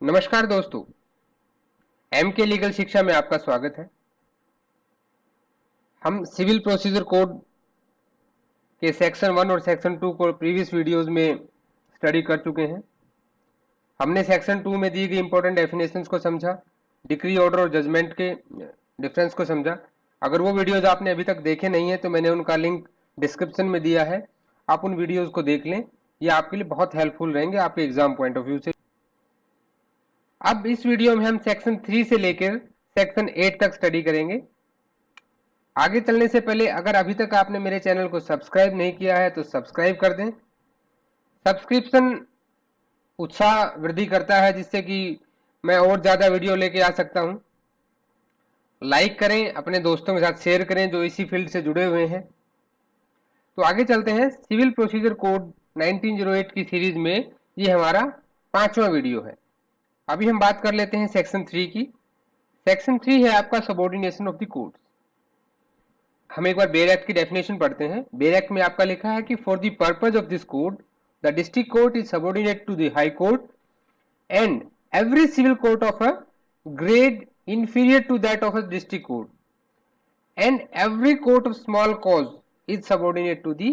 नमस्कार दोस्तों, एम के लीगल शिक्षा में आपका स्वागत है। हम सिविल प्रोसीजर कोड के सेक्शन 1 और सेक्शन 2 को प्रीवियस वीडियोस में स्टडी कर चुके हैं। हमने सेक्शन 2 में दी गई इंपॉर्टेंट डेफिनेशंस को समझा, डिक्री ऑर्डर और जजमेंट के डिफरेंस को समझा। अगर वो वीडियोस आपने अभी तक देखे नहीं है तो मैंने उनका लिंक डिस्क्रिप्शन में दिया है, आप उन वीडियोस को देख लें। ये आपके लिए बहुत हेल्पफुल रहेंगे आपके एग्जाम पॉइंट ऑफ व्यू से। अब इस वीडियो में हम सेक्शन 3 से लेकर सेक्शन 8 तक स्टडी करेंगे। आगे चलने से पहले अगर अभी तक आपने मेरे चैनल को सब्सक्राइब नहीं किया है तो सब्सक्राइब कर दें। सब्सक्रिप्शन उत्साह वृद्धि करता है, जिससे कि मैं और ज़्यादा वीडियो लेके आ सकता हूं। लाइक करें, अपने दोस्तों के साथ शेयर करें जो इसी फील्ड से जुड़े हुए हैं। तो आगे चलते हैं। सिविल प्रोसीजर कोड 1908 की सीरीज में ये हमारा 5वां वीडियो है। अभी हम बात कर लेते हैं सेक्शन 3 की। सेक्शन 3 है आपका सबऑर्डिनेशन ऑफ द कोर्ट्स। हम एक बार बेयर एक्ट की डेफिनेशन पढ़ते हैं। बेयर एक्ट में आपका लिखा है कि for the purpose of this code the district court is subordinate to the high court and every civil court of a grade inferior to that of a district court and every court of small cause is subordinate to the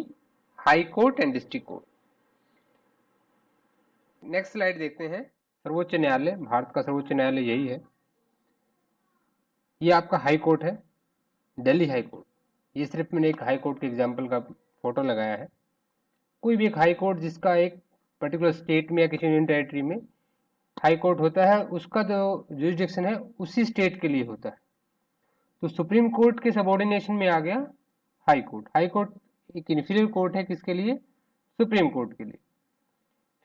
high court and district court. Next slide देखते हैं। सर्वोच्च न्यायालय, भारत का सर्वोच्च न्यायालय यही है। ये आपका हाई कोर्ट है, दिल्ली हाई कोर्ट। ये सिर्फ मैंने एक हाई कोर्ट के एग्जाम्पल का फोटो लगाया है। कोई भी एक हाई कोर्ट जिसका एक पर्टिकुलर स्टेट में या किसी यूनियन टेरिटरी में हाई कोर्ट होता है, उसका जो जुरिसडिक्शन है उसी स्टेट के लिए होता है। तो सुप्रीम कोर्ट के सबऑर्डिनेशन में आ गया हाई कोर्ट। हाई कोर्ट एक इंफीरियर कोर्ट है किसके लिए? सुप्रीम कोर्ट के लिए।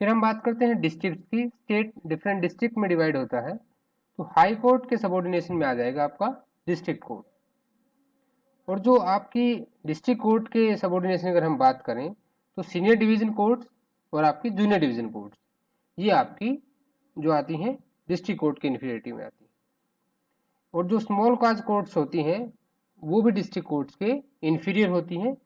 फिर हम बात करते हैं डिस्ट्रिक्ट की। स्टेट डिफरेंट डिस्ट्रिक्ट में डिवाइड होता है, तो हाई कोर्ट के सबऑर्डिनेशन में आ जाएगा आपका डिस्ट्रिक्ट कोर्ट। और जो आपकी डिस्ट्रिक्ट कोर्ट के सबऑर्डिनेशन अगर हम बात करें तो सीनियर डिवीजन कोर्ट्स और आपकी जूनियर डिवीजन कोर्ट्स, ये आपकी जो आती हैं डिस्ट्रिक्ट कोर्ट के इंफीरियरिटी में आती है। और जो स्मॉल काज कोर्ट्स होती हैं वो भी डिस्ट्रिक्ट कोर्ट्स के इंफीरियर होती हैं।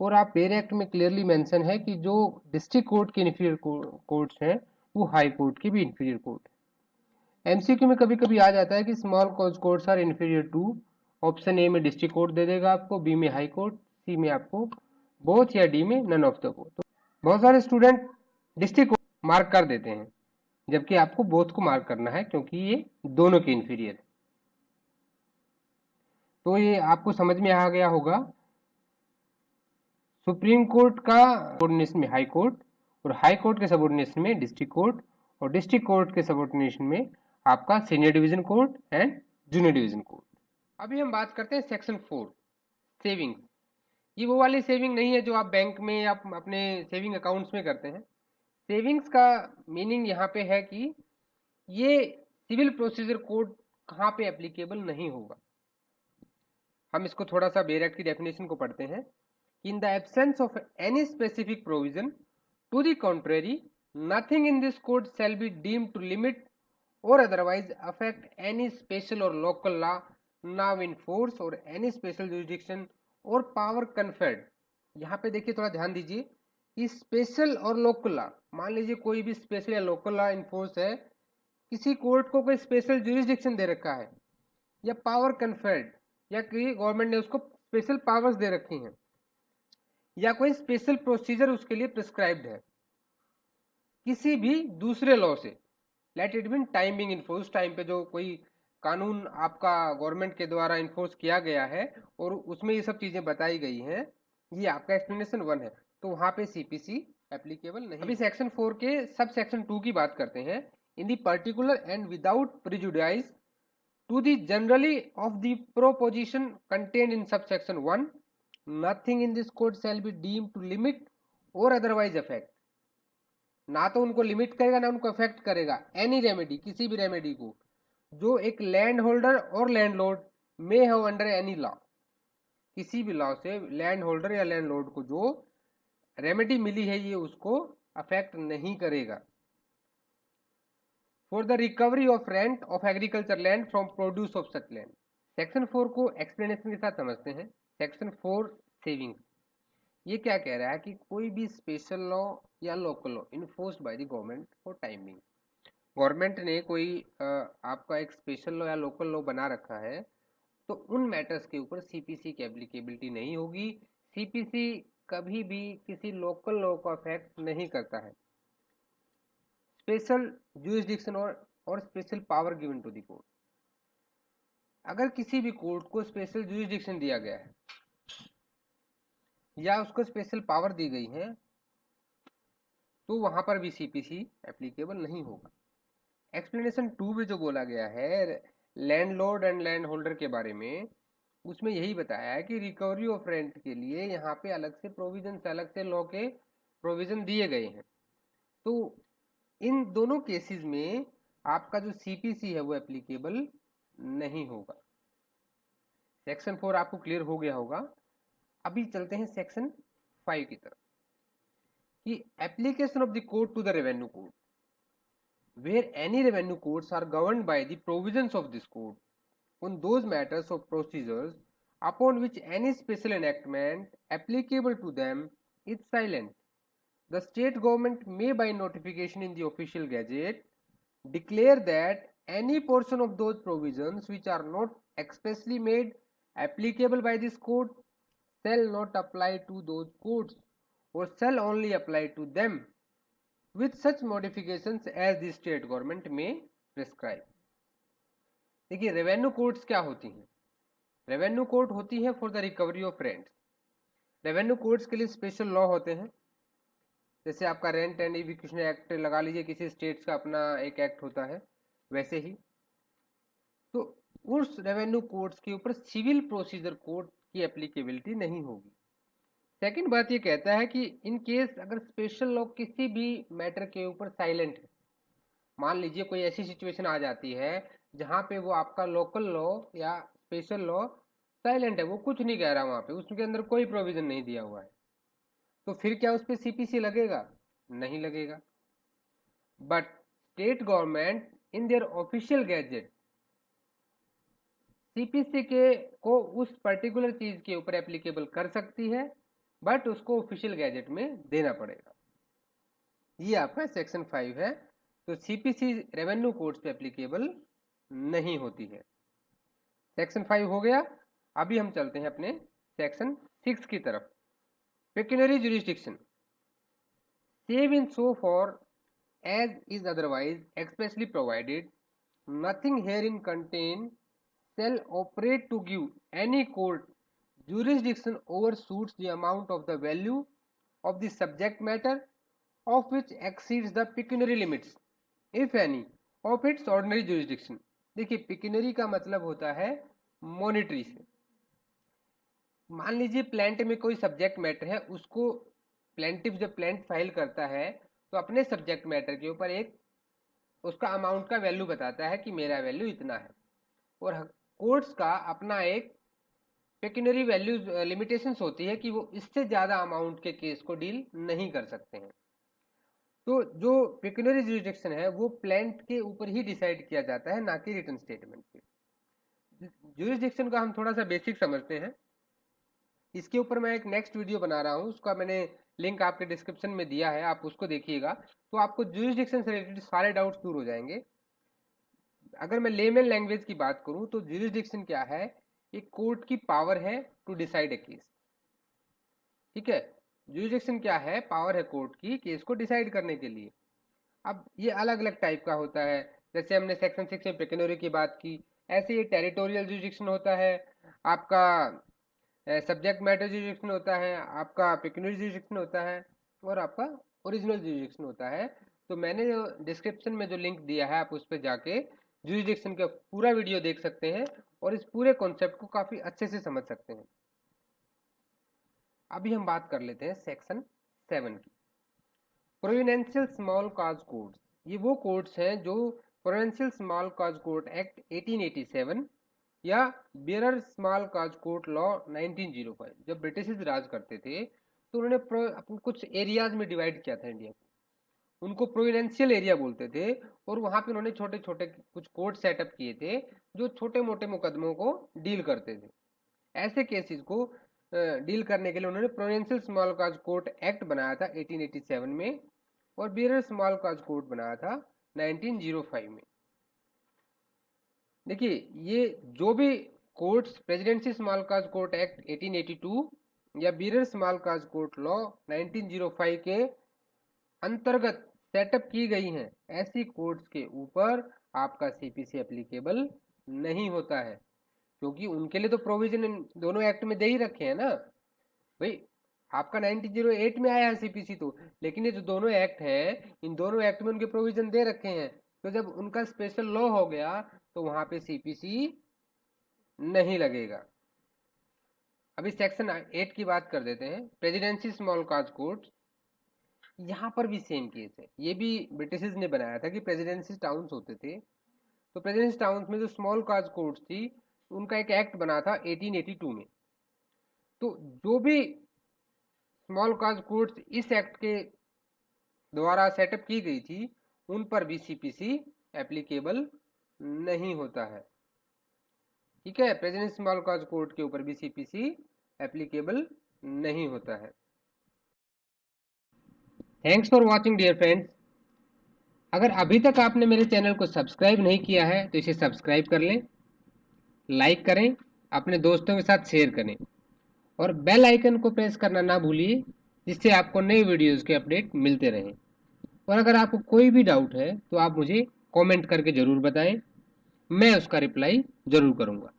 और आप बेयर एक्ट में क्लियरली मेंशन है कि जो डिस्ट्रिक्ट कोर्ट के इंफीरियर कोर्ट्स हैं वो हाई कोर्ट के भी इंफीरियर कोर्ट है। एमसीक्यू में कभी कभी आ जाता है कि small cause courts are inferior to. Option A में डिस्ट्रिक्ट कोर्ट दे देगा आपको, बी में हाई कोर्ट, सी में आपको बोथ, या डी में नन ऑफ द कोर्ट। तो बहुत सारे स्टूडेंट डिस्ट्रिक्ट कोर्ट मार्क कर देते हैं, जबकि आपको बोथ को मार्क करना है क्योंकि ये दोनों के इंफीरियर है। तो ये आपको समझ में आ गया होगा। सुप्रीम कोर्ट का सबऑर्डिनेशन में हाई कोर्ट, और हाई कोर्ट के सबऑर्डिनेशन में डिस्ट्रिक्ट कोर्ट, और डिस्ट्रिक्ट कोर्ट के सबऑर्डिनेशन में आपका senior division court and junior division court. अभी हम बात करते हैं सेक्शन 4, सेविंग्स। ये वो वाली सेविंग नहीं है जो आप बैंक में या अपने सेविंग अकाउंट्स में करते हैं। सेविंग्स का मीनिंग यहाँ पे है कि ये सिविल प्रोसीजर कोड कहाँ पे एप्लीकेबल नहीं होगा। हम इसको थोड़ा सा बेयर एक्ट की डेफिनेशन को पढ़ते हैं। In the absence of any specific provision to the contrary, nothing in this code shall be deemed to limit or otherwise affect any special or local law now in force or any special jurisdiction or power conferred। यहाँ पे देखिए, थोड़ा ध्यान दीजिए कि special और local law, मान लीजिए कोई भी स्पेशल या लोकल लॉ इन्फोर्स है, किसी कोर्ट को कोई स्पेशल जुरिस्डिक्शन दे रखा है या पावर कन्फर्ड, या कि गवर्नमेंट ने उसको स्पेशल पावर्स दे रखी हैं, या कोई स्पेशल प्रोसीजर उसके लिए प्रिस्क्राइब्ड है किसी भी दूसरे लॉ से, let it mean time being enforce, time पे जो कोई कानून आपका गवर्नमेंट के द्वारा इन्फोर्स किया गया है और उसमें ये सब चीजें बताई गई हैं, ये आपका एक्सप्लेनेशन 1 है, तो वहां पे सीपीसी एप्लीकेबल नहीं। अभी सेक्शन 4 के सब सेक्शन 2 की बात करते हैं। In the particular and without prejudice to the generally of the proposition contained in subsection 1, nothing in this code shall be deemed to limit or otherwise affect। ना तो उनको लिमिट करेगा ना उनको अफेक्ट करेगा एनी रेमेडी, किसी भी remedy को जो एक लैंड होल्डर और लैंडलॉर्ड में है अंडर एनी लॉ। किसी भी लॉ से लैंड होल्डर या लैंडलॉर्ड को जो रेमेडी मिली है ये उसको अफेक्ट नहीं करेगा। For the recovery of rent of agriculture land from produce of such land. Section 4 को एक्सप्लेनेशन के साथ समझते हैं। सेक्शन 4 सेविंग्स, ये क्या कह रहा है कि कोई भी स्पेशल लॉ या local law enforced by the government for time being, government ने कोई आपका एक स्पेशल लॉ या लोकल लॉ बना रखा है, तो उन मैटर्स के ऊपर सीपीसी की एप्लीकेबिलिटी नहीं होगी। सीपीसी कभी भी किसी लोकल लॉ को अफेक्ट नहीं करता है। स्पेशल जुरिस्डिक्शन और special power given to the court, अगर किसी भी कोर्ट को स्पेशल जुरिस्डिक्शन दिया गया है या उसको स्पेशल पावर दी गई है, तो वहां पर भी सीपीसी एप्लीकेबल नहीं होगा। एक्सप्लेनेशन 2 में जो बोला गया है लैंडलॉर्ड एंड लैंड होल्डर के बारे में, उसमें यही बताया है कि रिकवरी ऑफ रेंट के लिए यहाँ पे अलग से प्रोविजन, अलग से लॉ के प्रोविजन दिए गए हैं। तो इन दोनों केसेस में आपका जो सीपीसी है वो एप्लीकेबल नहीं होगा। सेक्शन 4 आपको क्लियर हो गया होगा। अभी चलते हैं सेक्शन 5 की तरफ, कि application of the code to the revenue code, where any revenue codes are governed by the provisions of this code on those matters of procedures upon which any special enactment applicable to them is silent. The state government may by notification in the official gazette declare that any portion of those provisions which are not expressly made applicable by this code shall not apply to those codes or shall only apply to them with such modifications as the state government may prescribe. देखिए revenue courts क्या होती हैं? Revenue court होती है for the recovery of rent. Revenue courts के लिए special law होते हैं, जैसे आपका रेंट एंड इविक्शन एक्ट लगा लीजिए, किसी स्टेट्स का अपना एक एक्ट होता है, वैसे ही। तो उस रेवेन्यू कोर्ट्स के ऊपर सिविल प्रोसीजर कोड की एप्लीकेबिलिटी नहीं होगी। सेकंड बात ये कहता है कि इन केस अगर स्पेशल लॉ किसी भी मैटर के ऊपर साइलेंट है, मान लीजिए कोई ऐसी सिचुएशन आ जाती है जहां पे वो आपका लोकल लॉ या स्पेशल लॉ साइलेंट है, वो कुछ नहीं कह रहा, वहां पे उसके अंदर कोई प्रोविजन नहीं दिया हुआ है, तो फिर क्या उस पर सीपीसी लगेगा? नहीं लगेगा। But state government in their official gazette CPC के को उस पर्टिकुलर चीज के ऊपर एप्लीकेबल कर सकती है, बट उसको ऑफिशियल गैजेट में देना पड़ेगा। ये आपका सेक्शन 5 है। तो सीपीसी रेवेन्यू कोड्स पे एप्लीकेबल नहीं होती है। सेक्शन 5 हो गया। अभी हम चलते हैं अपने सेक्शन 6 की तरफ, pecuniary jurisdiction. Save in so far as is otherwise expressly provided, nothing herein contain shall operate to give any court jurisdiction over suits the amount of the value of the subject matter of which exceeds the pecuniary limits if any of its ordinary jurisdiction। देखिए pecuniary का मतलब होता है monetary से। मान लीजिए plaint में कोई सब्जेक्ट मैटर है, उसको प्लेंटिफ जब प्लेंट फाइल करता है तो अपने सब्जेक्ट मैटर के ऊपर एक उसका अमाउंट का वैल्यू बताता है कि मेरा वैल्यू इतना है, और कोर्ट्स का अपना एक पेक्यूनरी वैल्यूज लिमिटेशंस होती है कि वो इससे ज़्यादा अमाउंट के केस को डील नहीं कर सकते हैं। तो जो पेक्यूनरी जुरिस्डिक्शन है वो प्लेंट के ऊपर ही डिसाइड किया जाता है, ना कि रिटन स्टेटमेंट पे। जुरिस्डिक्शन का हम थोड़ा सा बेसिक समझते हैं, इसके ऊपर मैं एक नेक्स्ट वीडियो बना रहा हूँ, उसका मैंने लिंक आपके डिस्क्रिप्शन में दिया है, आप उसको देखिएगा, तो आपको जुरिस्डिक्शन से रिलेटेड सारे डाउट्स दूर हो जाएंगे। अगर मैं लेमन लैंग्वेज की बात करूं तो जुरिस्डिक्शन क्या है? एक कोर्ट की पावर है टू डिसाइड ए केस। ठीक है, जुरिस्डिक्शन क्या है? पावर है कोर्ट की केस को डिसाइड करने के लिए। अब ये अलग अलग टाइप का होता है, जैसे हमने सेक्शन 6 में पेक्यूनरी की बात की, ऐसे ये टेरिटोरियल जुरिस्डिक्शन होता है, आपका सब्जेक्ट मैटर जुरिस्डिक्शन होता है, आपका पेक्यूनरी जुरिस्डिक्शन होता है, और आपका ओरिजिनल जुरिस्डिक्शन होता है। तो मैंने जो डिस्क्रिप्शन में जो लिंक दिया है, आप उस पर जाके जुरिस्डिक्शन का पूरा वीडियो देख सकते हैं और इस पूरे कॉन्सेप्ट को काफ़ी अच्छे से समझ सकते हैं। अभी हम बात कर लेते हैं सेक्शन 7 की, प्रोविडेंशियल स्मॉल कॉज कोड्स। ये वो कोड्स हैं जो प्रोविडेंशियल स्मॉल कॉज कोड एक्ट 1887 या bearer small cause code law 1905, जब ब्रिटिश राज करते थे तो उन्होंने कुछ एरियाज में डिवाइड किया था इंडिया को, उनको प्रोविडेंशियल एरिया बोलते थे, और वहां पे उन्होंने छोटे छोटे कुछ कोर्ट सेटअप किए थे जो छोटे मोटे मुकदमों को डील करते थे। ऐसे केसेस को डील करने के लिए उन्होंने प्रोविडेंशियल स्मॉल कॉज कोर्ट एक्ट बनाया था 1887 में, और बियरर स्मॉल कॉज कोर्ट बनाया था 1905 में। देखिए ये जो भी कोर्ट्स प्रेसिडेंसी स्मॉल काज कोर्ट एक्ट 1882 या बीरर स्मॉल काज कोर्ट लॉ 1905 के अंतर्गत सेटअप की गई हैं, ऐसी कोर्ट्स के ऊपर आपका सीपीसी एप्लीकेबल नहीं होता है, क्योंकि उनके लिए तो प्रोविजन दोनों एक्ट में दे ही रखे हैं ना भाई। आपका 1908 में आया है सीपीसी तो, लेकिन ये जो दोनों एक्ट हैं इन दोनों एक्ट में उनके प्रोविजन दे रखे हैं, तो जब उनका स्पेशल लॉ हो गया तो वहां पे सीपीसी नहीं लगेगा। अभी सेक्शन 8 की बात कर देते हैं, प्रेसिडेंसी स्मॉल काज कोर्ट। यहाँ पर भी सेम केस है, ये भी ब्रिटिशर्स ने बनाया था कि प्रेसिडेंसी टाउन्स होते थे, तो प्रेसिडेंसी टाउन्स में जो स्मॉल काज कोर्ट्स थी उनका एक एक्ट बना था 1882 में। तो जो भी स्मॉल काज कोर्ट्स इस एक्ट के द्वारा सेटअप की गई थी उन पर भी सीपीसी एप्लीकेबल नहीं होता है। ठीक है, प्रेसिडेंसी स्मॉल काज कोर्ट के ऊपर भी सीपीसी एप्लीकेबल नहीं होता है। Thanks for watching dear friends. अगर अभी तक आपने मेरे चैनल को सब्सक्राइब नहीं किया है तो इसे सब्सक्राइब कर लें, लाइक करें, अपने दोस्तों के साथ शेयर करें और बेल आइकन को प्रेस करना ना भूलिए, जिससे आपको नए वीडियोस के अपडेट मिलते रहें। और अगर आपको कोई भी डाउट है तो आप मुझे कमेंट करके ज़रूर बताएं, मैं उसका रिप्लाई ज़रूर करूँगा।